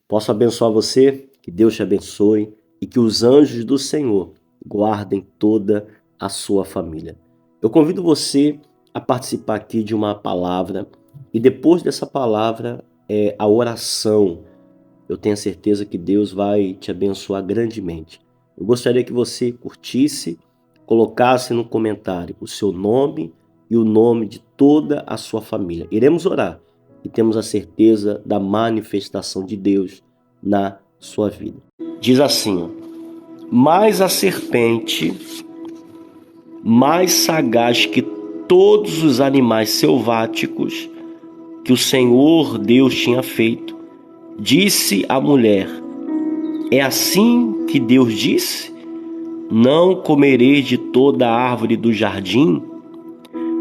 Posso abençoar você, que Deus te abençoe e que os anjos do Senhor guardem toda a sua família. Eu convido você a participar aqui de uma palavra e depois dessa palavra a oração. Eu tenho a certeza que Deus vai te abençoar grandemente. Eu gostaria que você curtisse, colocasse no comentário o seu nome e o nome de toda a sua família. Iremos orar e temos a certeza da manifestação de Deus na sua vida. Diz assim: mas a serpente, mais sagaz que todos os animais selváticos que o Senhor Deus tinha feito, disse à mulher: é assim que Deus disse? Não comereis de toda a árvore do jardim?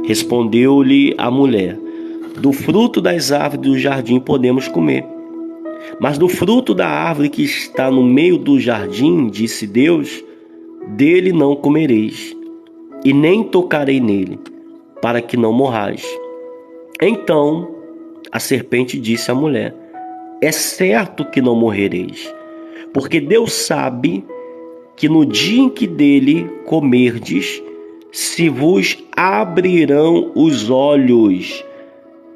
Respondeu-lhe a mulher: do fruto das árvores do jardim podemos comer. Mas do fruto da árvore que está no meio do jardim, disse Deus, dele não comereis, e nem tocarei nele, para que não morrais. Então a serpente disse à mulher: é certo que não morrereis, porque Deus sabe que no dia em que dele comerdes, se vos abrirão os olhos,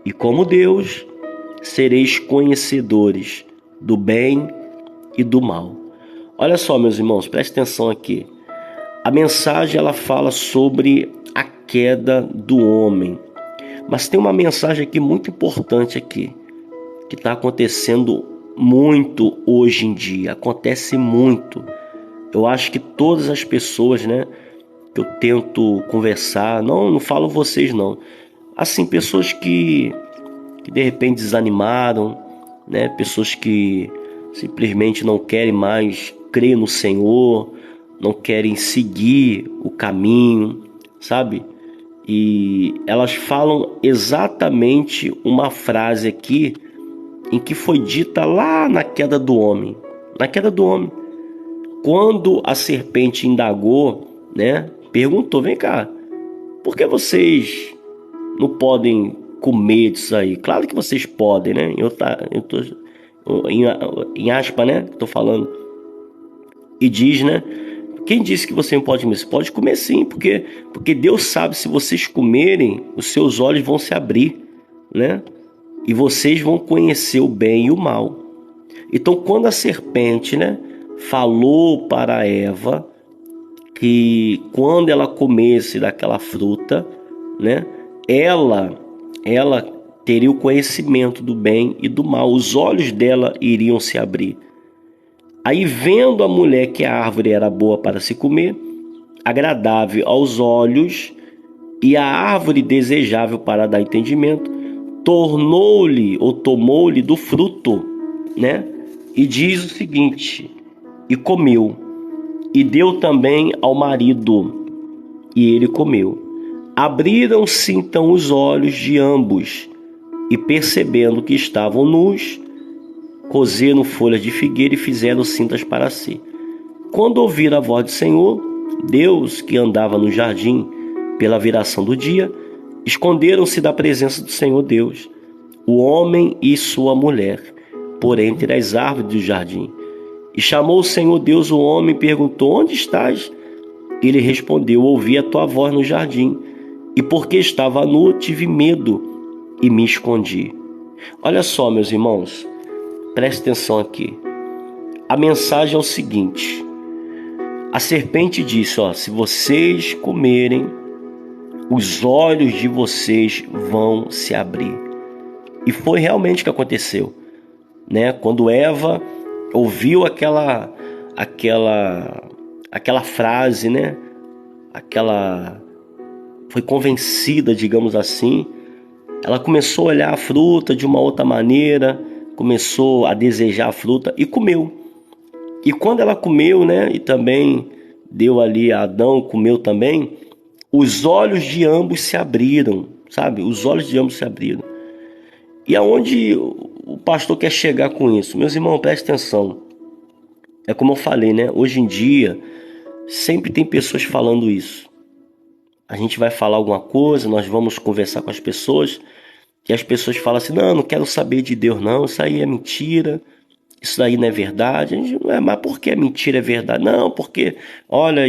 e como Deus, sereis conhecedores do bem e do mal. Olha só, meus irmãos, preste atenção aqui. A mensagem ela fala sobre a queda do homem, mas tem uma mensagem aqui muito importante aqui, que está acontecendo muito hoje em dia, acontece muito. Eu acho que todas as pessoas, né, que eu tento conversar, não falo vocês não, assim, pessoas que de repente desanimaram, né, pessoas que simplesmente não querem mais crer no Senhor, não querem seguir o caminho, sabe? E elas falam exatamente uma frase aqui em que foi dita lá na queda do homem. Na queda do homem, quando a serpente indagou, né, perguntou: vem cá, por que vocês não podem comer disso aí? Claro que vocês podem, né? Eu tô em aspa, né? Tô falando. E diz, né? Quem disse que você não pode comer? Você pode comer sim, porque Deus sabe, se vocês comerem, os seus olhos vão se abrir, né? E vocês vão conhecer o bem e o mal. Então, quando a serpente, né, falou para Eva que quando ela comesse daquela fruta, né, ela teria o conhecimento do bem e do mal, os olhos dela iriam se abrir. Aí, vendo a mulher que a árvore era boa para se comer, agradável aos olhos, e a árvore desejável para dar entendimento, tomou-lhe do fruto, né? E diz o seguinte: e comeu, e deu também ao marido, e ele comeu. Abriram-se então os olhos de ambos, e percebendo que estavam nus, cozeram folhas de figueira e fizeram cintas para si. Quando ouviram a voz do Senhor Deus, que andava no jardim pela viração do dia, esconderam-se da presença do Senhor Deus, o homem e sua mulher, por entre as árvores do jardim. E chamou o Senhor Deus o homem e perguntou: onde estás? Ele respondeu: ouvi a tua voz no jardim, e porque estava nu, tive medo e me escondi. Olha só, meus irmãos, preste atenção aqui. A mensagem é o seguinte: a serpente disse, se vocês comerem, os olhos de vocês vão se abrir. E foi realmente o que aconteceu, né? Quando Eva ouviu aquela frase, né? Foi convencida, digamos assim. Ela começou a olhar a fruta de uma outra maneira, começou a desejar a fruta e comeu. E quando ela comeu, né? E também deu ali a Adão, comeu também. Os olhos de ambos se abriram, sabe? Os olhos de ambos se abriram. E aonde o pastor quer chegar com isso? Meus irmãos, prestem atenção. É como eu falei, né? Hoje em dia, sempre tem pessoas falando isso. A gente vai falar alguma coisa, nós vamos conversar com as pessoas, e as pessoas falam assim: não quero saber de Deus não, isso aí é mentira, isso daí não é verdade. A gente, mas por que a mentira é verdade? Não, porque, olha,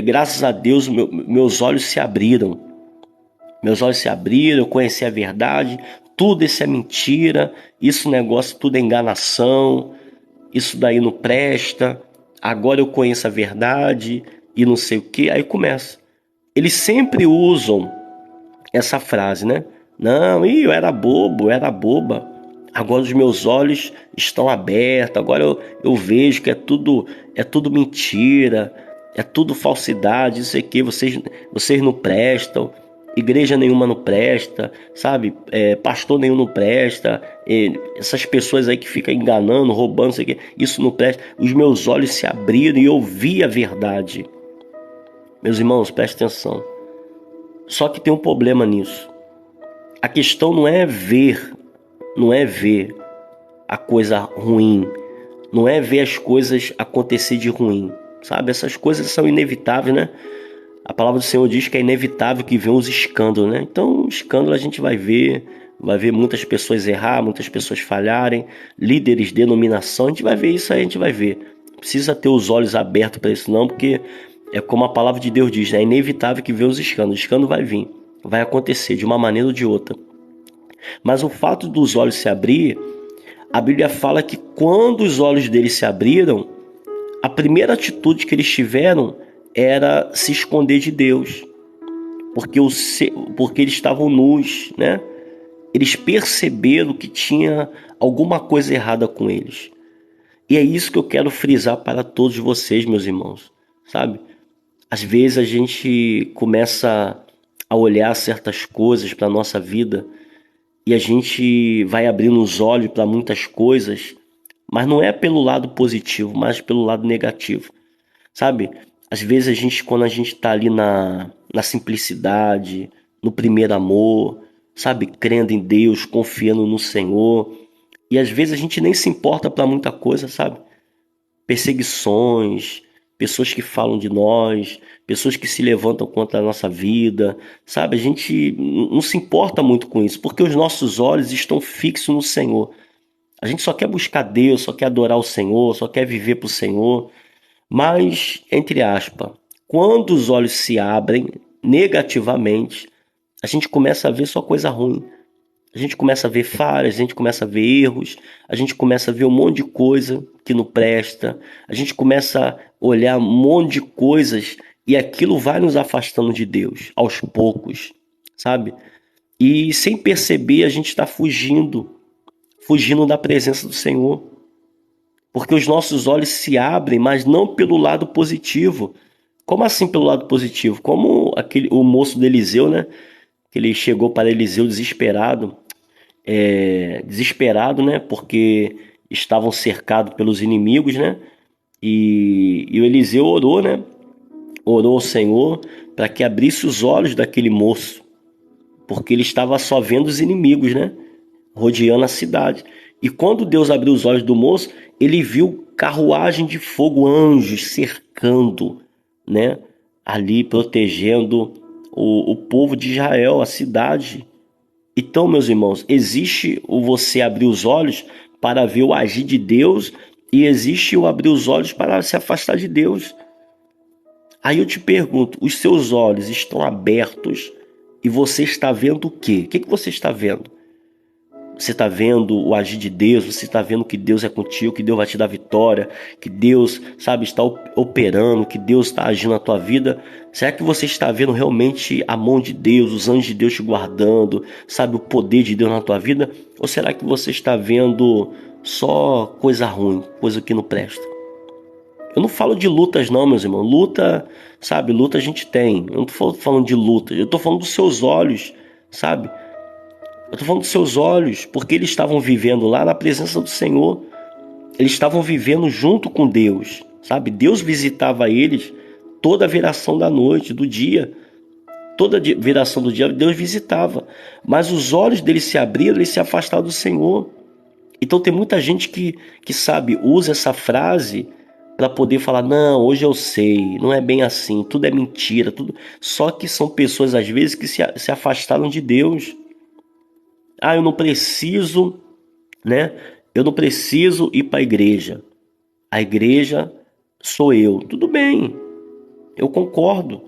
graças a Deus meus olhos se abriram. Meus olhos se abriram, eu conheci a verdade. Tudo isso é mentira, isso negócio tudo é enganação, isso daí não presta. Agora eu conheço a verdade e não sei o que. Aí começa. Eles sempre usam essa frase, né? Não, eu era bobo, eu era boba. Agora os meus olhos estão abertos. Agora eu vejo que é tudo mentira, é tudo falsidade. Isso aqui, vocês não prestam. Igreja nenhuma não presta, sabe? Pastor nenhum não presta. Essas pessoas aí que ficam enganando, roubando, isso aqui, isso não presta. Os meus olhos se abriram e eu vi a verdade. Meus irmãos, prestem atenção. Só que tem um problema nisso. A questão não é ver a coisa ruim, não é ver as coisas acontecer de ruim, sabe? Essas coisas são inevitáveis, né? A palavra do Senhor diz que é inevitável que venham os escândalos, né? Então, escândalo a gente vai ver muitas pessoas errar, muitas pessoas falharem, líderes de denominação, a gente vai ver isso aí, a gente vai ver. Precisa ter os olhos abertos para isso não, porque é como a palavra de Deus diz, né? É inevitável que venham os escândalos. O escândalo vai vir, vai acontecer de uma maneira ou de outra. Mas o fato dos olhos se abrir, a Bíblia fala que quando os olhos deles se abriram, a primeira atitude que eles tiveram era se esconder de Deus, porque eles estavam nus, né? Eles perceberam que tinha alguma coisa errada com eles. E é isso que eu quero frisar para todos vocês, meus irmãos, sabe? Às vezes a gente começa a olhar certas coisas para a nossa vida e a gente vai abrindo os olhos para muitas coisas, mas não é pelo lado positivo, mas pelo lado negativo, sabe? Às vezes quando a gente está ali na simplicidade, no primeiro amor, sabe? Crendo em Deus, confiando no Senhor, e às vezes a gente nem se importa para muita coisa, sabe? Perseguições, pessoas que falam de nós, pessoas que se levantam contra a nossa vida, sabe? A gente não se importa muito com isso, porque os nossos olhos estão fixos no Senhor. A gente só quer buscar Deus, só quer adorar o Senhor, só quer viver para o Senhor. Mas, entre aspas, quando os olhos se abrem negativamente, a gente começa a ver só coisa ruim. A gente começa a ver falhas, a gente começa a ver erros, a gente começa a ver um monte de coisa que não presta, a gente começa a olhar um monte de coisas e aquilo vai nos afastando de Deus, aos poucos, sabe? E sem perceber a gente está fugindo da presença do Senhor. Porque os nossos olhos se abrem, mas não pelo lado positivo. Como assim pelo lado positivo? Como o moço de Eliseu, né? Que ele chegou para Eliseu desesperado, né? Porque estavam cercados pelos inimigos, né? E o Eliseu orou, né? Orou ao Senhor para que abrisse os olhos daquele moço, porque ele estava só vendo os inimigos, né? Rodeando a cidade. E quando Deus abriu os olhos do moço, ele viu carruagem de fogo, anjos cercando, né? Ali protegendo o povo de Israel, a cidade. Então, meus irmãos, existe o você abrir os olhos para ver o agir de Deus e existe o abrir os olhos para se afastar de Deus. Aí eu te pergunto, os seus olhos estão abertos e você está vendo o quê? O que você está vendo? Você está vendo o agir de Deus, você está vendo que Deus é contigo, que Deus vai te dar vitória, que Deus, sabe, está operando, que Deus está agindo na tua vida. Será que você está vendo realmente a mão de Deus, os anjos de Deus te guardando, sabe, o poder de Deus na tua vida? Ou será que você está vendo só coisa ruim, coisa que não presta? Eu não falo de lutas não, meus irmãos. Luta, sabe, luta a gente tem. Eu não estou falando de luta, eu estou falando dos seus olhos, sabe? Eu estou falando dos seus olhos, porque eles estavam vivendo lá na presença do Senhor. Eles estavam vivendo junto com Deus, sabe? Deus visitava eles toda a viração da noite, do dia. Toda a viração do dia, Deus visitava. Mas os olhos deles se abriram, eles se afastaram do Senhor. Então tem muita gente que sabe, usa essa frase para poder falar, não, hoje eu sei, não é bem assim, tudo é mentira, tudo. Só que são pessoas às vezes que se afastaram de Deus. Ah, eu não preciso, né, Eu não preciso ir para a igreja sou eu. Tudo bem, eu concordo.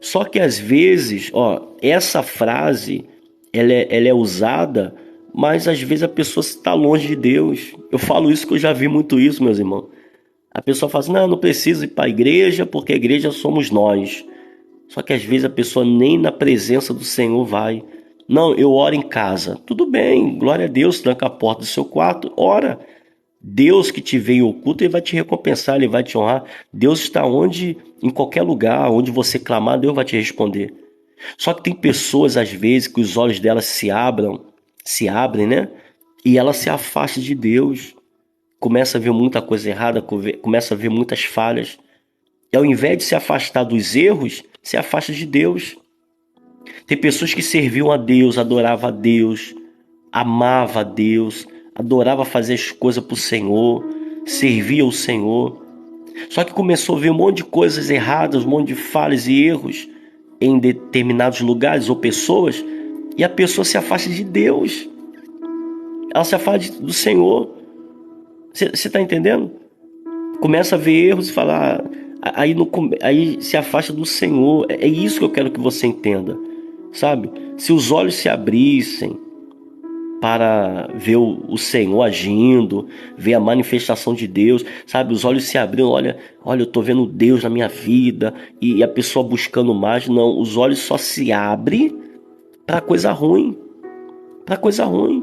Só que às vezes, ó, essa frase ela é usada, mas às vezes a pessoa está longe de Deus. Eu falo isso que eu já vi muito isso, meus irmãos. A pessoa fala assim, não, eu não preciso ir para a igreja porque a igreja somos nós. Só que às vezes a pessoa nem na presença do Senhor vai. Não, eu oro em casa. Tudo bem, glória a Deus, tranca a porta do seu quarto, ora. Deus que te vê em oculto, ele vai te recompensar, ele vai te honrar. Deus está onde, em qualquer lugar, onde você clamar, Deus vai te responder. Só que tem pessoas, às vezes, que os olhos delas se abrem, né? E ela se afasta de Deus. Começa a ver muita coisa errada, começa a ver muitas falhas. E ao invés de se afastar dos erros, se afasta de Deus. Tem pessoas que serviam a Deus, adoravam a Deus, amava a Deus, adorava fazer as coisas para o Senhor, servia o Senhor. Só que começou a ver um monte de coisas erradas, um monte de falhas e erros em determinados lugares ou pessoas, e a pessoa se afasta de Deus. Ela se afasta do Senhor. Você está entendendo? Começa a ver erros e falar, aí, aí se afasta do Senhor. É isso que eu quero que você entenda, sabe? Se os olhos se abrissem para ver o Senhor agindo, ver a manifestação de Deus, sabe? Os olhos se abriram, olha, eu tô vendo Deus na minha vida, e a pessoa buscando mais. Não, os olhos só se abrem para coisa ruim, para coisa ruim.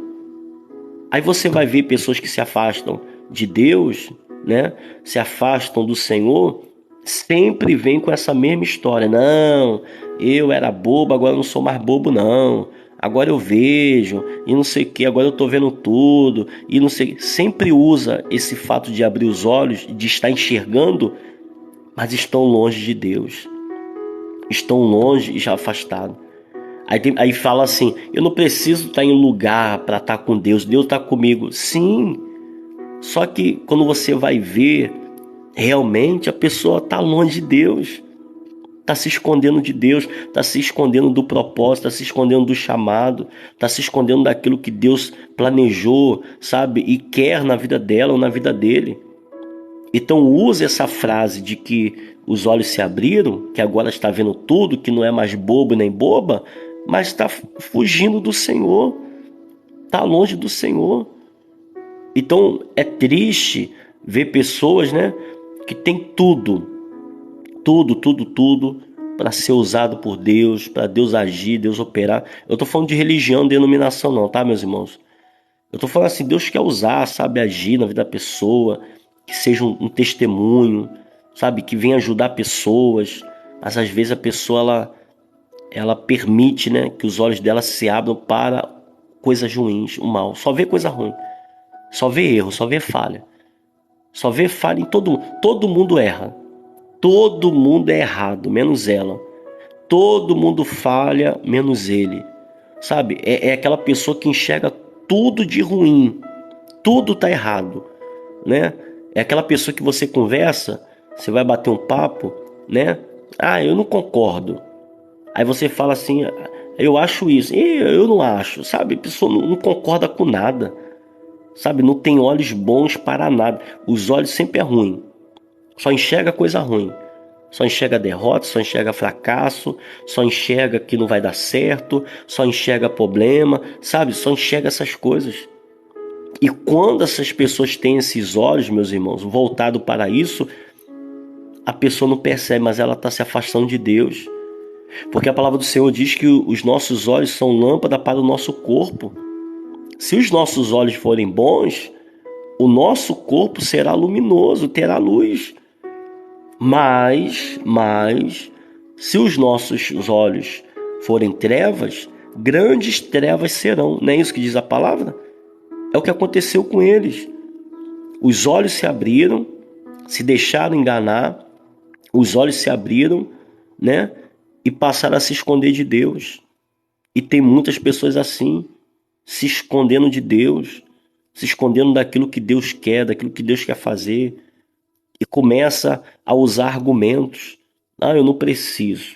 Aí você vai ver pessoas que se afastam de Deus, né? Se afastam do Senhor, sempre vem com essa mesma história. Não, eu era bobo, agora eu não sou mais bobo, não. Agora eu vejo, e não sei o que, agora eu tô vendo tudo, e não sei. Sempre usa esse fato de abrir os olhos, de estar enxergando, mas estão longe de Deus. Estão longe e já afastados. Aí fala assim, eu não preciso estar em lugar para estar com Deus, Deus está comigo. Sim, só que quando você vai ver, realmente a pessoa está longe de Deus. Está se escondendo de Deus, está se escondendo do propósito, está se escondendo do chamado, está se escondendo daquilo que Deus planejou, sabe? E quer na vida dela ou na vida dele. Então use essa frase de que os olhos se abriram, que agora está vendo tudo, que não é mais bobo nem boba, mas está fugindo do Senhor, está longe do Senhor. Então é triste ver pessoas, né, que tem tudo para ser usado por Deus, para Deus agir, Deus operar. Eu tô falando de religião, denominação não, tá, meus irmãos? Eu tô falando assim, Deus quer usar, sabe, agir na vida da pessoa, que seja um testemunho, sabe, que venha ajudar pessoas, mas às vezes a pessoa, ela permite, né, que os olhos dela se abram para coisas ruins, o mal. Só vê coisa ruim, só vê erro, só vê falha. Só vê falha em todo mundo. Todo mundo erra. Todo mundo é errado, menos ela. Todo mundo falha, menos ele. Sabe? É aquela pessoa que enxerga tudo de ruim. Tudo tá errado, né? É aquela pessoa que você conversa, você vai bater um papo, né? Ah, eu não concordo. Aí você fala assim, eu acho isso. E eu não acho, sabe? A pessoa não concorda com nada. Sabe? Não tem olhos bons para nada. Os olhos sempre é ruim. Só enxerga coisa ruim. Só enxerga derrota, só enxerga fracasso, só enxerga que não vai dar certo, só enxerga problema, sabe? Só enxerga essas coisas. E quando essas pessoas têm esses olhos, meus irmãos, voltado para isso, a pessoa não percebe, mas ela está se afastando de Deus. Porque a palavra do Senhor diz que os nossos olhos são lâmpada para o nosso corpo. Se os nossos olhos forem bons, o nosso corpo será luminoso, terá luz. Mas, se os nossos olhos forem trevas, grandes trevas serão. Não é isso que diz a palavra? É o que aconteceu com eles. Os olhos se abriram, se deixaram enganar, os olhos se abriram, né? E passaram a se esconder de Deus. E tem muitas pessoas assim, se escondendo de Deus, se escondendo daquilo que Deus quer, daquilo que Deus quer fazer. E começa a usar argumentos. Ah, eu não preciso.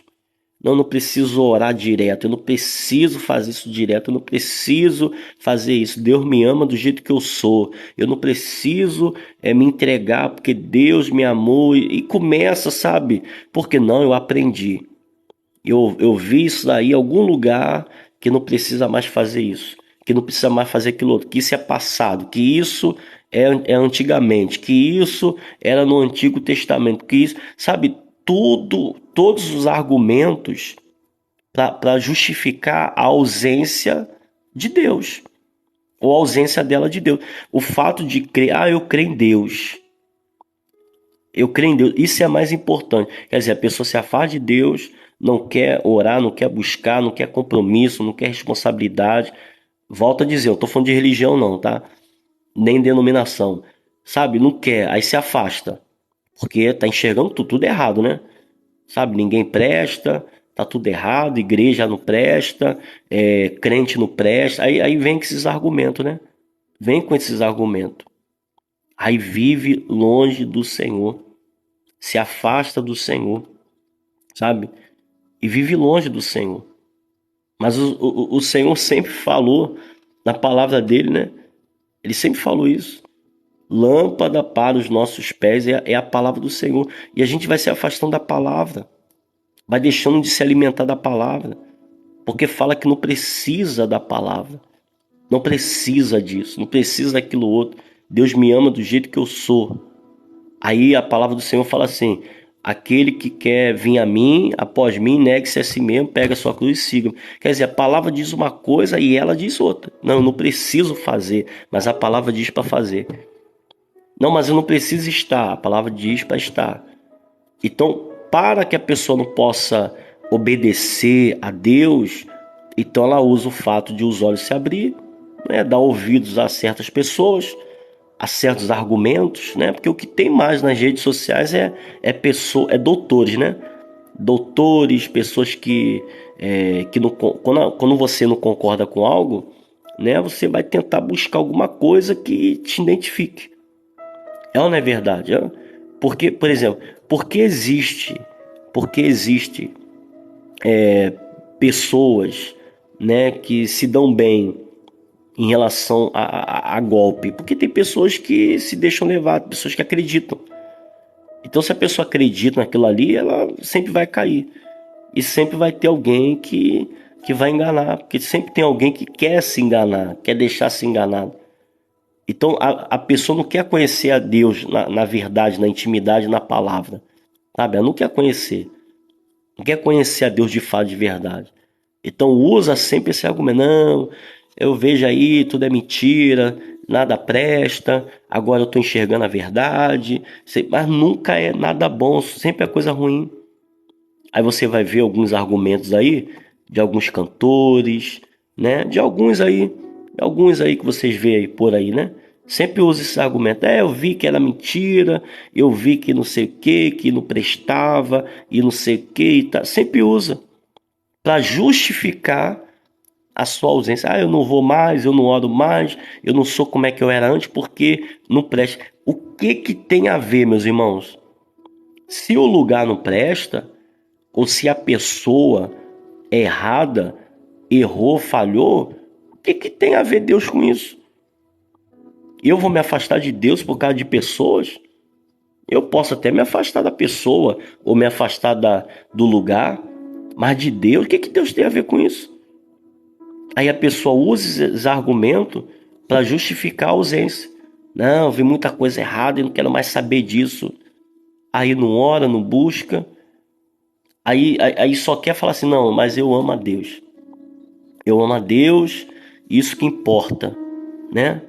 Não, eu não preciso orar direto, eu não preciso fazer isso direto, eu não preciso fazer isso. Deus me ama do jeito que eu sou. Eu não preciso me entregar porque Deus me amou e começa, sabe? Porque não, eu aprendi. Eu vi isso daí em algum lugar que não precisa mais fazer isso, que não precisa mais fazer aquilo outro, que isso é passado, que isso é antigamente, que isso era no Antigo Testamento, que isso, sabe, tudo, todos os argumentos para justificar a ausência de Deus, ou a ausência dela de Deus. O fato de crer, eu creio em Deus. Eu creio em Deus, isso é mais importante. Quer dizer, a pessoa se afasta de Deus, não quer orar, não quer buscar, não quer compromisso, não quer responsabilidade. Volto a dizer, eu tô falando de religião não, tá? Nem denominação. Sabe, não quer, aí se afasta. Porque tá enxergando tudo errado, né? Sabe, ninguém presta, tá tudo errado, igreja não presta, crente não presta. Aí vem com esses argumentos, né? Vem com esses argumentos. Aí vive longe do Senhor, se afasta do Senhor, sabe? E vive longe do Senhor. Mas o Senhor sempre falou na palavra dele, né? Ele sempre falou isso. Lâmpada para os nossos pés é a palavra do Senhor. E a gente vai se afastando da palavra, vai deixando de se alimentar da palavra, porque fala que não precisa da palavra, não precisa disso, não precisa daquilo outro. Deus me ama do jeito que eu sou. Aí a palavra do Senhor fala assim: aquele que quer vir a mim, após mim, negue-se a si mesmo, pega a sua cruz e siga. Quer dizer, a palavra diz uma coisa e ela diz outra. Não, eu não preciso fazer, mas a palavra diz para fazer. Não, mas eu não preciso estar, a palavra diz para estar. Então, para que a pessoa não possa obedecer a Deus, então ela usa o fato de os olhos se abrir, né, dar ouvidos a certas pessoas, a certos argumentos, né? Porque o que tem mais nas redes sociais é doutores, né? Doutores, pessoas que não, quando você não concorda com algo, né? Você vai tentar buscar alguma coisa que te identifique. É ou não é verdade? Porque, por exemplo, porque existe pessoas, né, que se dão bem em relação a golpe? Porque tem pessoas que se deixam levar, pessoas que acreditam. Então, se a pessoa acredita naquilo ali, ela sempre vai cair. E sempre vai ter alguém que vai enganar. Porque sempre tem alguém que quer se enganar, quer deixar se enganar. Então, a pessoa não quer conhecer a Deus na verdade, na intimidade, na palavra. Sabe? Ela não quer conhecer. Não quer conhecer a Deus de fato, de verdade. Então usa sempre esse argumento: não, eu vejo aí, tudo é mentira, nada presta, agora eu estou enxergando a verdade, mas nunca é nada bom, sempre é coisa ruim. Aí você vai ver alguns argumentos aí, de alguns cantores, né? De alguns aí que vocês veem aí por aí, né? Sempre usa esse argumento: eu vi que era mentira, eu vi que não sei o que não prestava, e não sei o que, e tá. Sempre usa para justificar a sua ausência. Eu não vou mais, eu não oro mais, eu não sou como é que eu era antes porque não presta. O que que tem a ver, meus irmãos? Se o lugar não presta, ou se a pessoa errada errou, falhou, o que que tem a ver Deus com isso? Eu vou me afastar de Deus por causa de pessoas? Eu posso até me afastar da pessoa ou me afastar do lugar, mas de Deus, o que que Deus tem a ver com isso? Aí a pessoa usa esse argumento para justificar a ausência. Não, eu vi muita coisa errada e não quero mais saber disso. Aí não ora, não busca. Aí só quer falar assim: não, mas eu amo a Deus. Eu amo a Deus, isso que importa, né?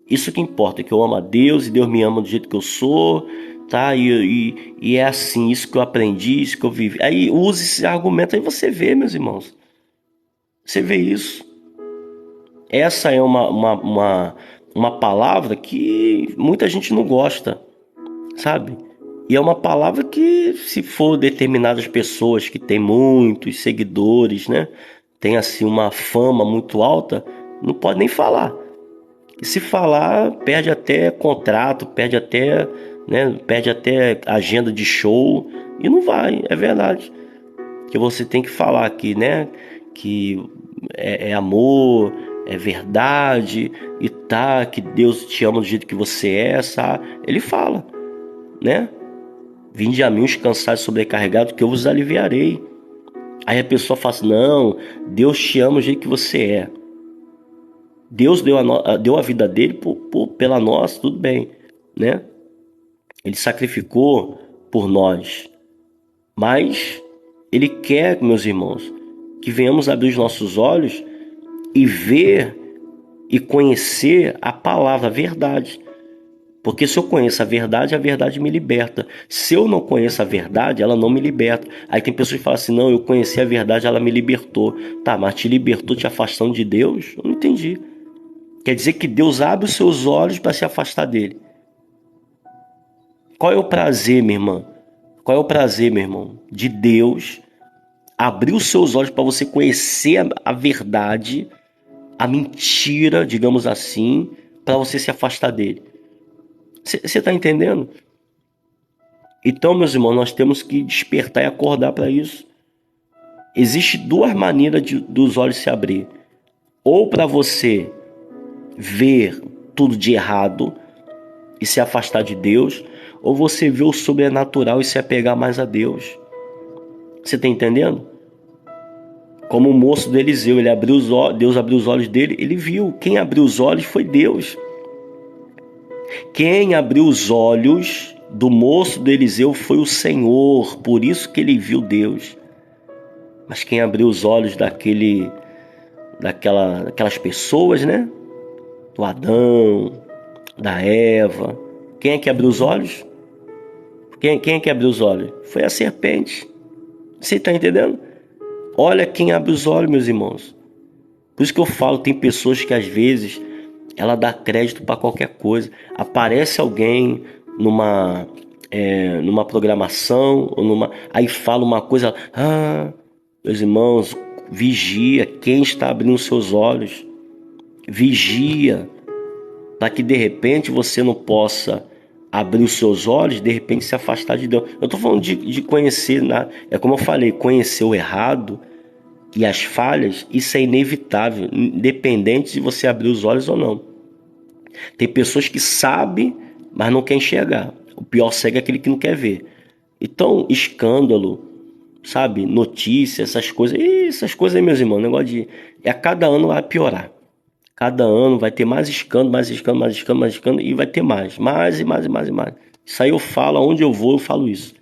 Isso que importa, que eu amo a Deus e Deus me ama do jeito que eu sou, tá? E é assim, isso que eu aprendi, isso que eu vivi. Aí usa esse argumento, aí você vê, meus irmãos. Você vê isso. Essa é uma palavra que muita gente não gosta, sabe? E é uma palavra que, se for determinadas pessoas que têm muitos seguidores, né? Tem assim uma fama muito alta, não pode nem falar. E se falar, perde até contrato, perde até, né? Perde até agenda de show e não vai, é verdade. que você tem que falar aqui, né? Que é amor, é verdade e tá, que Deus te ama do jeito que você é, sabe? Ele fala, né? Vinde a mim os cansados e sobrecarregados, que eu vos aliviarei. Aí a pessoa fala assim, não, Deus te ama do jeito que você é. Deus deu a vida dele pela nossa, tudo bem, né? Ele sacrificou por nós. Mas Ele quer, meus irmãos, que venhamos abrir os nossos olhos e ver e conhecer a palavra, a verdade. Porque se eu conheço a verdade me liberta. Se eu não conheço a verdade, ela não me liberta. Aí tem pessoas que falam assim, não, eu conheci a verdade, ela me libertou. Tá, mas te libertou te afastando de Deus? Eu não entendi. Quer dizer que Deus abre os seus olhos para se afastar dele. Qual é o prazer, minha irmã? Qual é o prazer, meu irmão, de Deus abrir os seus olhos para você conhecer a verdade, a mentira, digamos assim, para você se afastar dele? Você está entendendo? Então, meus irmãos, nós temos que despertar e acordar para isso. Existem duas maneiras dos olhos se abrir. Ou para você ver tudo de errado e se afastar de Deus, ou você ver o sobrenatural e se apegar mais a Deus. Você está entendendo? Como o moço do Eliseu, ele abriu os olhos, Deus abriu os olhos dele, ele viu. Quem abriu os olhos foi Deus. Quem abriu os olhos do moço do Eliseu foi o Senhor, por isso que ele viu Deus. Mas quem abriu os olhos daquelas pessoas, né? Do Adão, da Eva. Quem é que abriu os olhos? Quem é que abriu os olhos? Foi a serpente. Você está entendendo? Olha quem abre os olhos, meus irmãos. Por isso que eu falo, tem pessoas que às vezes ela dá crédito para qualquer coisa. Aparece alguém numa programação ou aí fala uma coisa. Meus irmãos, vigia quem está abrindo seus olhos. Vigia para que de repente você não possa abrir os seus olhos, de repente se afastar de Deus. Eu estou falando de conhecer, é como eu falei, conhecer o errado e as falhas, isso é inevitável, independente de você abrir os olhos ou não. Tem pessoas que sabem, mas não querem enxergar. O pior cego é aquele que não quer ver. Então, escândalo, sabe, notícia, essas coisas aí, meus irmãos, negócio de... a cada ano vai piorar. Cada ano vai ter mais escândalo, mais escândalo, mais escândalo, mais escândalo, e vai ter mais e mais e mais e mais. Isso aí eu falo, aonde eu vou, eu falo isso.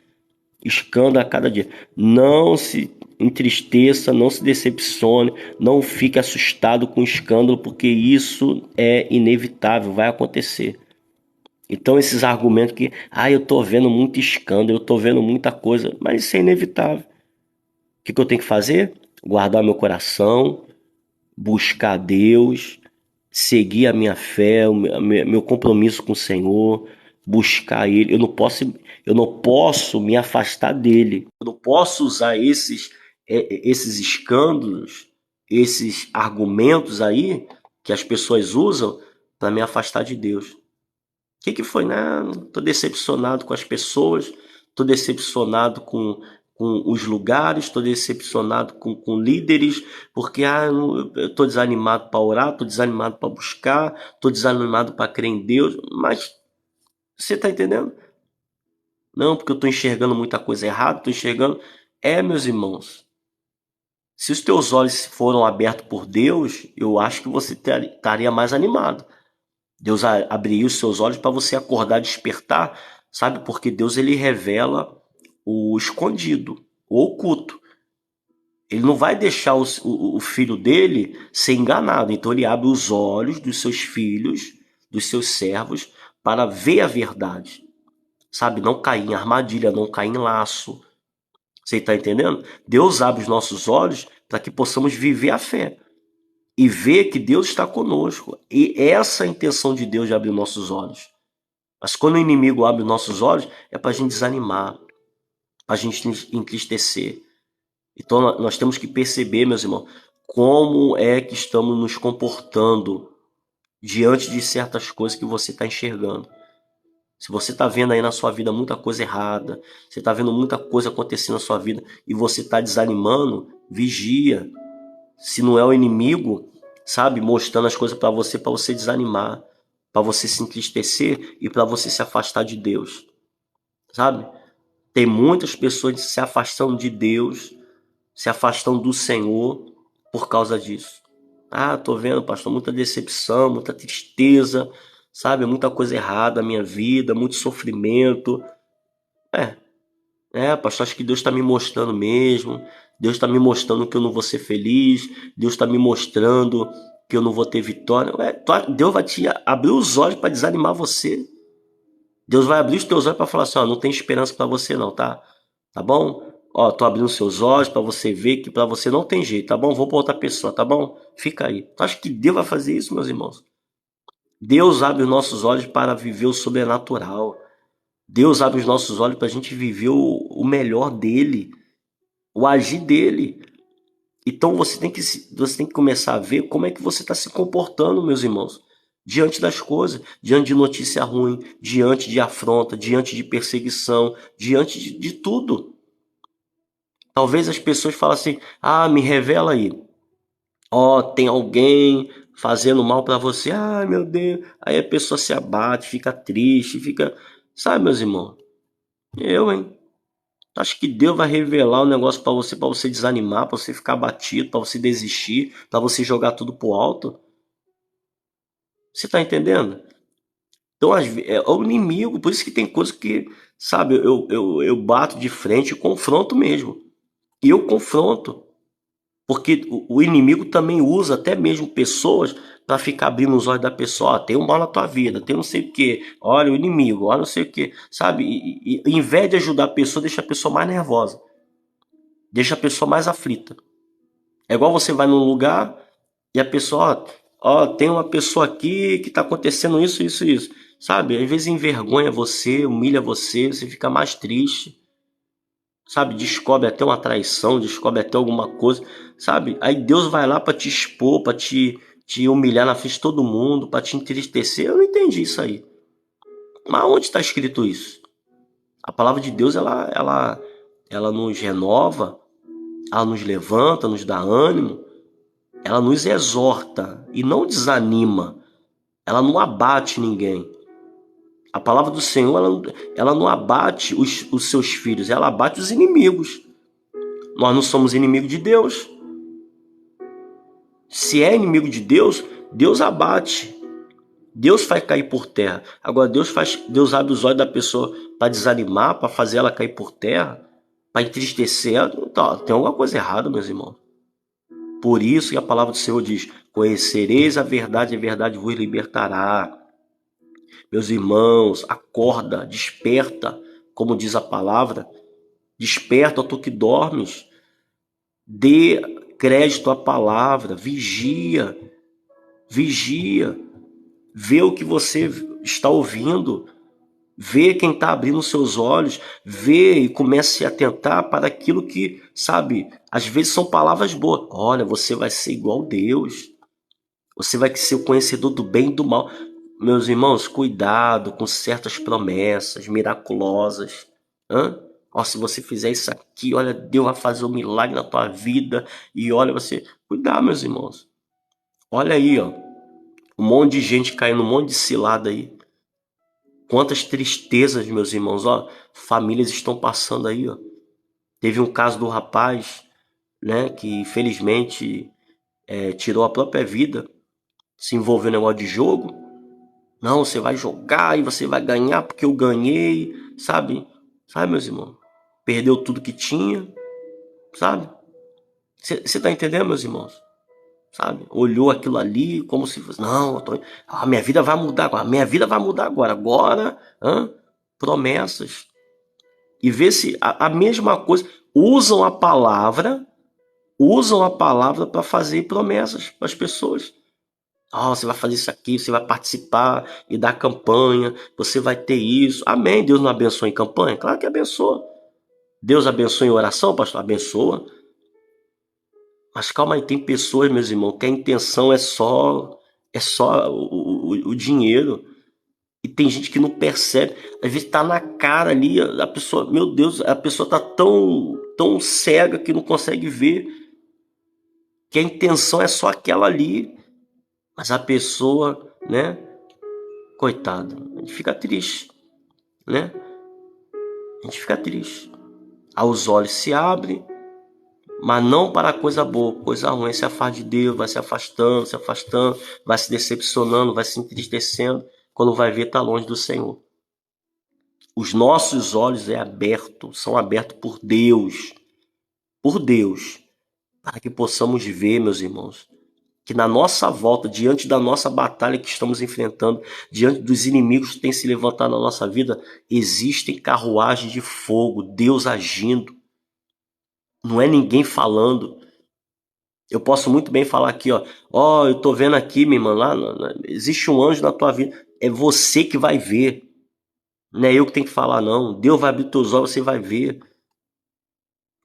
Escândalo a cada dia. Não se entristeça, não se decepcione, não fique assustado com escândalo, porque isso é inevitável, vai acontecer. Então esses argumentos que, eu tô vendo muito escândalo, eu tô vendo muita coisa, mas isso é inevitável. O que eu tenho que fazer? Guardar meu coração, buscar Deus, seguir a minha fé, meu compromisso com o Senhor, buscar Ele. Eu não posso me afastar dele. Eu não posso usar esses escândalos, esses argumentos aí que as pessoas usam para me afastar de Deus. O que foi? Não, tô decepcionado com as pessoas, tô decepcionado com os lugares, estou decepcionado com líderes, porque eu estou desanimado para orar, estou desanimado para buscar, estou desanimado para crer em Deus. Mas você está entendendo? Não, porque eu estou enxergando muita coisa errada, estou enxergando. Meus irmãos, se os teus olhos foram abertos por Deus, eu acho que você estaria mais animado. Deus abriria os seus olhos para você acordar, despertar, sabe? Porque Deus ele revela o escondido, o oculto. Ele não vai deixar o filho dele ser enganado. Então ele abre os olhos dos seus filhos, dos seus servos, para ver a verdade. Sabe? Não cair em armadilha, não cair em laço. Você está entendendo? Deus abre os nossos olhos para que possamos viver a fé. E ver que Deus está conosco. E essa é a intenção de Deus de abrir nossos olhos. Mas quando o inimigo abre nossos olhos, é para a gente desanimar, para a gente entristecer. Então nós temos que perceber, meus irmãos, como é que estamos nos comportando diante de certas coisas que você está enxergando. Se você está vendo aí na sua vida muita coisa errada, você está vendo muita coisa acontecendo na sua vida e você está desanimando, vigia. Se não é o inimigo, sabe, mostrando as coisas para você desanimar, para você se entristecer e para você se afastar de Deus, sabe? Tem muitas pessoas se afastando de Deus, se afastando do Senhor por causa disso. Ah, tô vendo, pastor, muita decepção, muita tristeza, sabe? Muita coisa errada na minha vida, muito sofrimento. É, pastor, acho que Deus está me mostrando mesmo. Deus está me mostrando que eu não vou ser feliz. Deus está me mostrando que eu não vou ter vitória. Deus vai te abrir os olhos para desanimar você. Deus vai abrir os teus olhos para falar assim, ó, não tem esperança para você não, tá? Tá bom? Ó, tô abrindo seus olhos para você ver que para você não tem jeito, tá bom? Vou para outra pessoa, tá bom? Fica aí. Tu acha que Deus vai fazer isso, meus irmãos? Deus abre os nossos olhos para viver o sobrenatural. Deus abre os nossos olhos para a gente viver o melhor dele, o agir dele. Então você tem que começar a ver como é que você está se comportando, meus irmãos, diante das coisas, diante de notícia ruim, diante de afronta, diante de perseguição, diante de tudo. Talvez as pessoas falem assim: ah, me revela aí. Ó, tem alguém fazendo mal para você. Ai, meu Deus. Aí a pessoa se abate, fica triste, fica. Sabe, meus irmãos? Hein? Acho que Deus vai revelar um negócio para você desanimar, para você ficar abatido, para você desistir, para você jogar tudo pro alto. Você tá entendendo? Então, é o inimigo, por isso que tem coisas que, sabe, eu bato de frente e confronto mesmo. E eu confronto. Porque o inimigo também usa até mesmo pessoas para ficar abrindo os olhos da pessoa. Ó, tem um mal na tua vida, tem não sei o quê. Olha o inimigo, olha não sei o quê. Sabe? E em vez de ajudar a pessoa, deixa a pessoa mais nervosa. Deixa a pessoa mais aflita. É igual você vai num lugar e a pessoa, ó, tem uma pessoa aqui que tá acontecendo isso, isso, isso. Sabe? Às vezes envergonha você, humilha você, você fica mais triste. Sabe? Descobre até uma traição, descobre até alguma coisa, sabe? Aí Deus vai lá para te expor, para te humilhar na frente de todo mundo, para te entristecer. Eu não entendi isso aí. Mas onde está escrito isso? A palavra de Deus, ela nos renova, ela nos levanta, nos dá ânimo, ela nos exorta e não desanima. Ela não abate ninguém. A palavra do Senhor, ela não abate os seus filhos, ela abate os inimigos. Nós não somos inimigos de Deus. Se é inimigo de Deus, Deus abate. Deus faz cair por terra. Agora Deus abre os olhos da pessoa para desanimar, para fazer ela cair por terra, para entristecer ela. Então, tem alguma coisa errada, meus irmãos. Por isso que a palavra do Senhor diz: conhecereis a verdade vos libertará. Meus irmãos, acorda, desperta, como diz a palavra. Desperta, tu que dormes. Dê crédito à palavra, vigia, vigia. Vê o que você está ouvindo, vê quem está abrindo seus olhos, vê e comece a se atentar para aquilo que, sabe, às vezes são palavras boas. Olha, você vai ser igual a Deus, você vai ser o conhecedor do bem e do mal. Meus irmãos, cuidado com certas promessas miraculosas. Hã? Ó, se você fizer isso aqui, olha, Deus vai fazer um milagre na tua vida. E olha, você. Cuidado, meus irmãos. Olha aí, ó. Um monte de gente caindo, um monte de cilada aí. Quantas tristezas, meus irmãos, ó. Famílias estão passando aí, ó. Teve um caso do rapaz, né, que infelizmente tirou a própria vida, se envolveu no negócio de jogo. Não, você vai jogar e você vai ganhar porque eu ganhei, sabe? Sabe, meus irmãos? Perdeu tudo que tinha, sabe? Você tá entendendo, meus irmãos? Sabe? Olhou aquilo ali como se fosse, não, a minha vida vai mudar agora, a minha vida vai mudar agora, promessas. E vê se a mesma coisa, usam a palavra para fazer promessas para as pessoas. Ah, você vai fazer isso aqui, você vai participar e dar campanha, você vai ter isso. Amém. Deus não abençoa em campanha? Claro que abençoa. Deus abençoa em oração, pastor? Abençoa. Mas calma aí, tem pessoas, meus irmãos, que a intenção é só o dinheiro. E tem gente que não percebe. Às vezes tá na cara ali, a pessoa, meu Deus, a pessoa tá tão cega que não consegue ver que a intenção é só aquela ali. Mas a pessoa, né, coitado, a gente fica triste, né? A gente fica triste. Aí os olhos se abrem, mas não para coisa boa, coisa ruim. Se afasta de Deus, vai se afastando, vai se decepcionando, vai se entristecendo. Quando vai ver, está longe do Senhor. Os nossos olhos são abertos por Deus, para que possamos ver, meus irmãos, que na nossa volta, diante da nossa batalha que estamos enfrentando, diante dos inimigos que têm se levantado na nossa vida, existem carruagens de fogo, Deus agindo. Não é ninguém falando. Eu posso muito bem falar aqui, ó, eu tô vendo aqui, minha irmã, existe um anjo na tua vida. É você que vai ver. Não é eu que tenho que falar, não. Deus vai abrir teus olhos, você vai ver.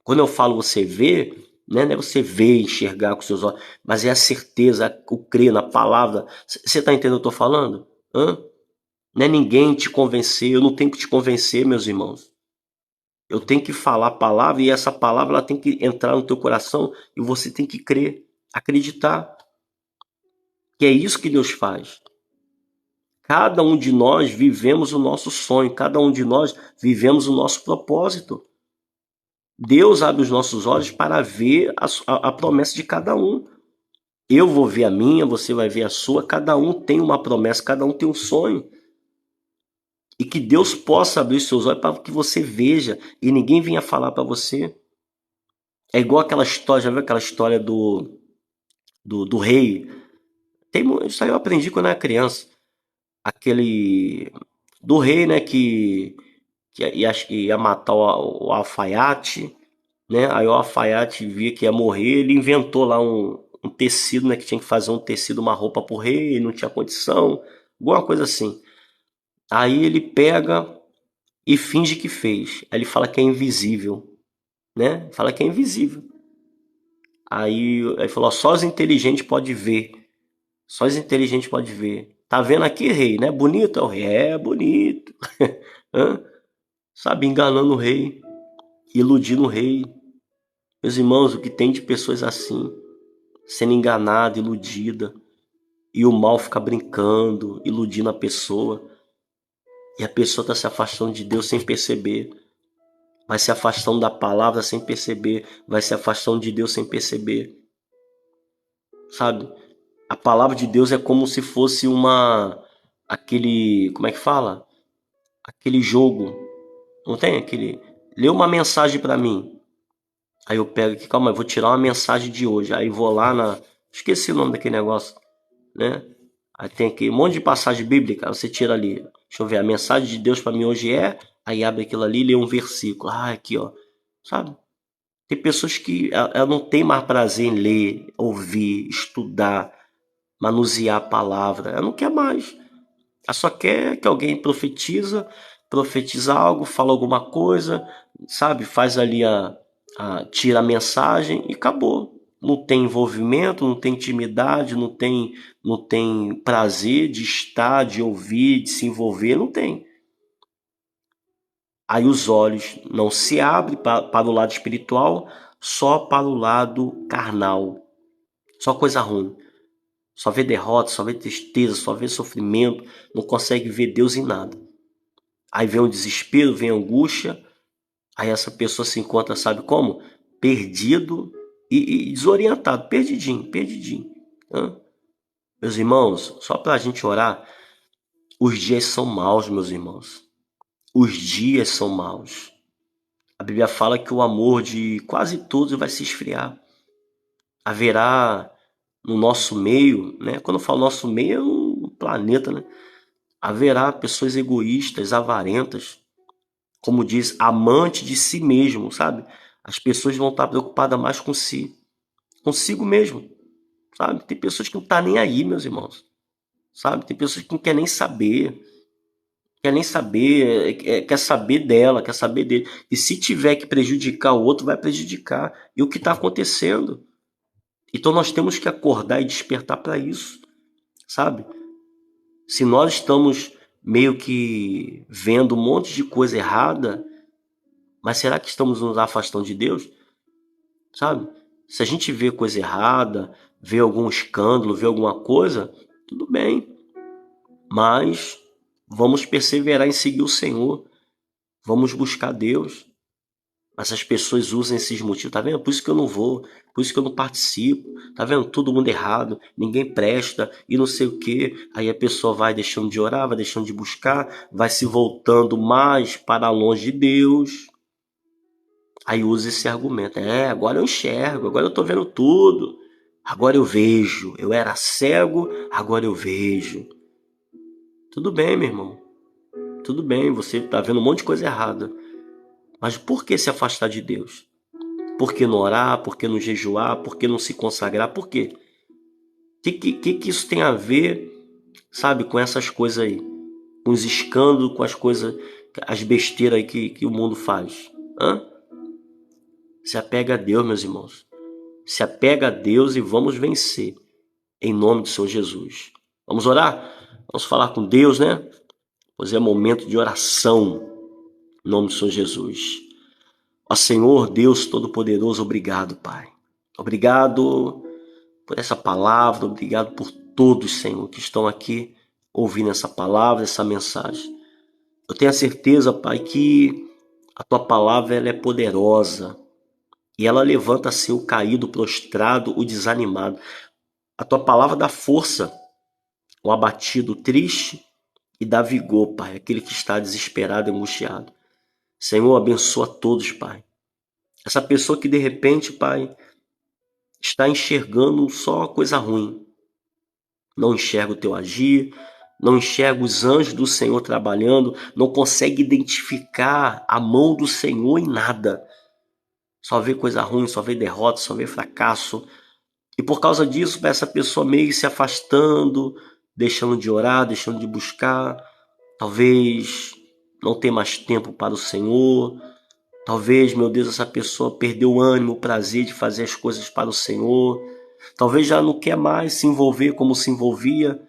Quando eu falo você ver, né, não é você ver, enxergar com seus olhos, mas é a certeza, o crer na palavra. Você tá entendendo o que eu tô falando? Hã? Não é ninguém te convencer, eu não tenho que te convencer, meus irmãos. Eu tenho que falar a palavra e essa palavra ela tem que entrar no teu coração e você tem que crer, acreditar. Que é isso que Deus faz. Cada um de nós vivemos o nosso sonho, cada um de nós vivemos o nosso propósito. Deus abre os nossos olhos para ver a promessa de cada um. Eu vou ver a minha, você vai ver a sua, cada um tem uma promessa, cada um tem um sonho. E que Deus possa abrir os seus olhos para que você veja e ninguém venha falar para você. É igual aquela história, já viu aquela história do rei? Isso aí eu aprendi quando era criança. Aquele do rei, né, que ia matar o alfaiate, né? Aí o alfaiate via que ia morrer, ele inventou lá um tecido, né, que tinha que fazer um tecido, uma roupa pro rei, não tinha condição, alguma coisa assim. Aí ele pega e finge que fez. Aí ele fala que é invisível, né? Fala que é invisível. Aí falou, ó, só os inteligentes pode ver. Só os inteligentes pode ver. Tá vendo aqui, rei, né? Bonito? É o rei. É bonito. Hã? Sabe, enganando o rei, iludindo o rei. Meus irmãos, o que tem de pessoas assim, sendo enganada, iludida, e o mal fica brincando, iludindo a pessoa, e a pessoa está se afastando de Deus sem perceber, vai se afastando da palavra sem perceber, vai se afastando de Deus sem perceber, sabe? A palavra de Deus é como se fosse como é que fala? Aquele jogo, não tem aquele, lê uma mensagem para mim. Aí eu pego aqui, calma, eu vou tirar uma mensagem de hoje. Aí vou lá esqueci o nome daquele negócio, né? Aí tem aqui um monte de passagem bíblica, você tira ali. Deixa eu ver, a mensagem de Deus para mim hoje é. Aí abre aquilo ali e lê um versículo. Ah, aqui, ó. Sabe? Tem pessoas que ela não tem mais prazer em ler, ouvir, estudar, manusear a palavra. Ela não quer mais. Ela só quer que alguém profetiza algo, fala alguma coisa, sabe? Faz ali tira a mensagem e acabou. Não tem envolvimento, não tem intimidade, não tem prazer de estar, de ouvir, de se envolver, não tem. Aí os olhos não se abrem para o lado espiritual, só para o lado carnal. Só coisa ruim. Só vê derrota, só vê tristeza, só vê sofrimento, não consegue ver Deus em nada. Aí vem o desespero, vem a angústia, aí essa pessoa se encontra, sabe como? Perdido e desorientado, perdidinho, perdidinho. Hã? Meus irmãos, só para a gente orar, os dias são maus, meus irmãos. Os dias são maus. A Bíblia fala que o amor de quase todos vai se esfriar. Haverá no nosso meio, né? Quando eu falo nosso meio, é um planeta, né? Haverá pessoas egoístas, avarentas, como diz, amante de si mesmo, sabe? As pessoas vão estar preocupadas mais com si, consigo mesmo, sabe? Tem pessoas que não estão nem aí, meus irmãos, sabe? Tem pessoas que não querem nem saber, quer saber dela, quer saber dele. E se tiver que prejudicar o outro, vai prejudicar. E o que está acontecendo? Então nós temos que acordar e despertar para isso, sabe? Se nós estamos meio que vendo um monte de coisa errada, mas será que estamos nos afastando de Deus? Sabe? Se a gente vê coisa errada, vê algum escândalo, vê alguma coisa, tudo bem, mas vamos perseverar em seguir o Senhor, vamos buscar Deus. Mas as pessoas usam esses motivos, tá vendo? Por isso que eu não vou, por isso que eu não participo, tá vendo? Todo mundo errado, ninguém presta e não sei o quê. Aí a pessoa vai deixando de orar, vai deixando de buscar, vai se voltando mais para longe de Deus. Aí usa esse argumento: agora eu enxergo, agora eu tô vendo tudo, agora eu vejo. Eu era cego, agora eu vejo. Tudo bem, meu irmão, tudo bem, você tá vendo um monte de coisa errada. Mas por que se afastar de Deus? Por que não orar? Por que não jejuar? Por que não se consagrar? Por quê? Que isso tem a ver, sabe, com essas coisas aí? Com os escândalos, com as coisas, as besteiras aí que o mundo faz? Hã? Se apega a Deus, meus irmãos. Se apega a Deus e vamos vencer. Em nome do Senhor Jesus. Vamos orar? Vamos falar com Deus, né? Pois é momento de oração. Em nome do Senhor Jesus. Ó Senhor, Deus Todo-Poderoso, obrigado, Pai. Obrigado por essa palavra, obrigado por todos, Senhor, que estão aqui ouvindo essa palavra, essa mensagem. Eu tenho a certeza, Pai, que a Tua palavra ela é poderosa e ela levanta assim o caído, o prostrado, o desanimado. A Tua palavra dá força ao abatido, o triste e dá vigor, Pai, aquele que está desesperado, angustiado. Senhor, abençoa todos, Pai. Essa pessoa que de repente, Pai, está enxergando só coisa ruim, não enxerga o teu agir, não enxerga os anjos do Senhor trabalhando, não consegue identificar a mão do Senhor em nada. Só vê coisa ruim, só vê derrota, só vê fracasso. E por causa disso, essa pessoa meio se afastando, deixando de orar, deixando de buscar. Talvez não tenha mais tempo para o Senhor. Talvez, meu Deus, essa pessoa perdeu o ânimo, o prazer de fazer as coisas para o Senhor. Talvez já não quer mais se envolver como se envolvia.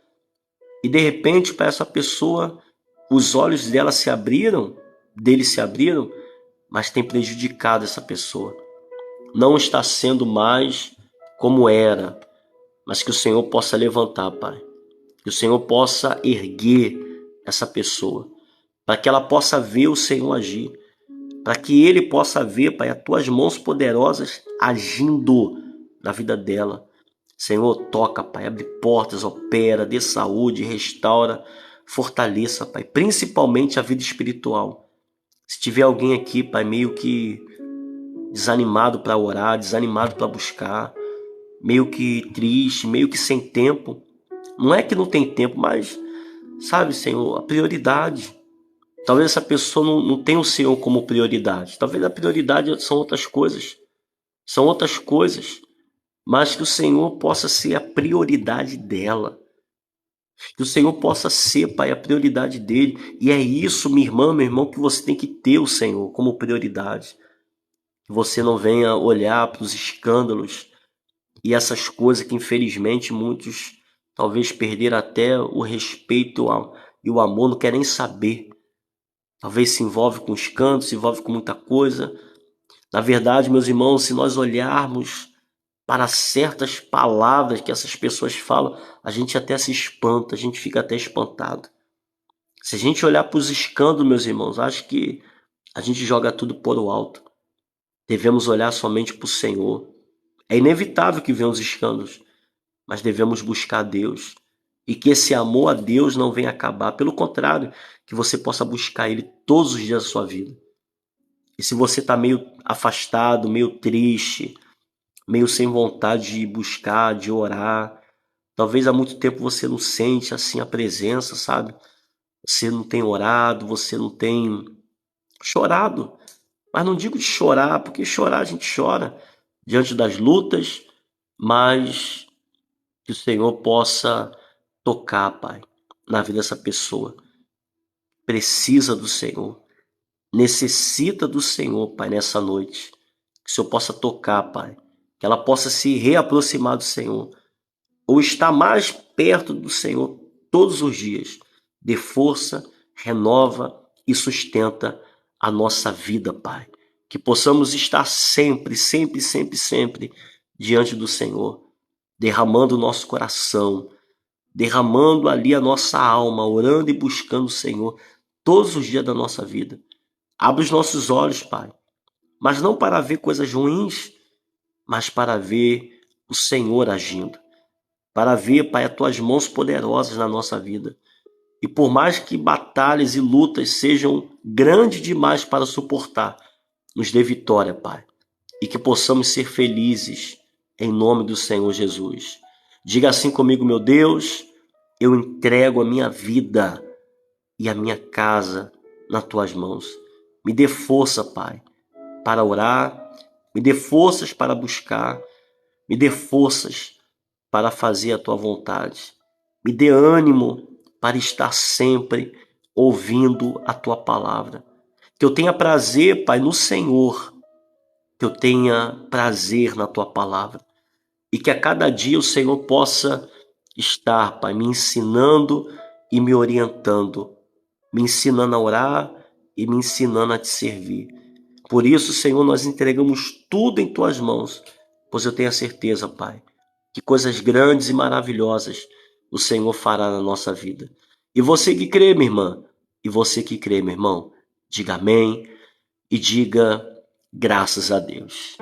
E de repente, para essa pessoa, os olhos dele se abriram, mas tem prejudicado essa pessoa. Não está sendo mais como era, mas que o Senhor possa levantar, Pai. Que o Senhor possa erguer essa pessoa, para que ela possa ver o Senhor agir, para que ele possa ver, Pai, as tuas mãos poderosas agindo na vida dela. Senhor, toca, Pai, abre portas, opera, dê saúde, restaura, fortaleça, Pai, principalmente a vida espiritual. Se tiver alguém aqui, Pai, meio que desanimado para orar, desanimado para buscar, meio que triste, meio que sem tempo, não é que não tem tempo, mas, sabe, Senhor, a prioridade. Talvez essa pessoa não tenha o Senhor como prioridade. Talvez a prioridade são outras coisas. São outras coisas. Mas que o Senhor possa ser a prioridade dela. Que o Senhor possa ser, Pai, a prioridade dele. E é isso, minha irmã, meu irmão, que você tem que ter o Senhor como prioridade. Que você não venha olhar para os escândalos e essas coisas que, infelizmente, muitos talvez perderam até o respeito e o amor, não querem saber. Talvez se envolve com escândalo, se envolve com muita coisa. Na verdade, meus irmãos, se nós olharmos para certas palavras que essas pessoas falam, a gente até se espanta, a gente fica até espantado. Se a gente olhar para os escândalos, meus irmãos, acho que a gente joga tudo por o alto. Devemos olhar somente para o Senhor. É inevitável que venham os escândalos, mas devemos buscar a Deus. E que esse amor a Deus não venha acabar. Pelo contrário, que você possa buscar Ele todos os dias da sua vida. E se você está meio afastado, meio triste, meio sem vontade de buscar, de orar, talvez há muito tempo você não sente assim a presença, sabe? Você não tem orado, você não tem chorado. Mas não digo de chorar, porque chorar a gente chora diante das lutas, mas que o Senhor possa tocar, Pai, na vida dessa pessoa. Precisa do Senhor, necessita do Senhor, Pai, nessa noite. Que o Senhor possa tocar, Pai, que ela possa se reaproximar do Senhor, ou estar mais perto do Senhor todos os dias, dê força, renova e sustenta a nossa vida, Pai. Que possamos estar sempre, sempre, sempre, sempre diante do Senhor, derramando o nosso coração, derramando ali a nossa alma, orando e buscando o Senhor todos os dias da nossa vida. Abre os nossos olhos, Pai, mas não para ver coisas ruins, mas para ver o Senhor agindo, para ver, Pai, as tuas mãos poderosas na nossa vida. E por mais que batalhas e lutas sejam grandes demais para suportar, nos dê vitória, Pai, e que possamos ser felizes em nome do Senhor Jesus. Diga assim comigo, meu Deus, eu entrego a minha vida e a minha casa nas tuas mãos. Me dê força, Pai, para orar, me dê forças para buscar, me dê forças para fazer a tua vontade. Me dê ânimo para estar sempre ouvindo a tua palavra. Que eu tenha prazer, Pai, no Senhor, que eu tenha prazer na tua palavra. E que a cada dia o Senhor possa estar, Pai, me ensinando e me orientando, me ensinando a orar e me ensinando a te servir. Por isso, Senhor, nós entregamos tudo em tuas mãos, pois eu tenho a certeza, Pai, que coisas grandes e maravilhosas o Senhor fará na nossa vida. E você que crê, minha irmã, e você que crê, meu irmão, diga amém e diga graças a Deus.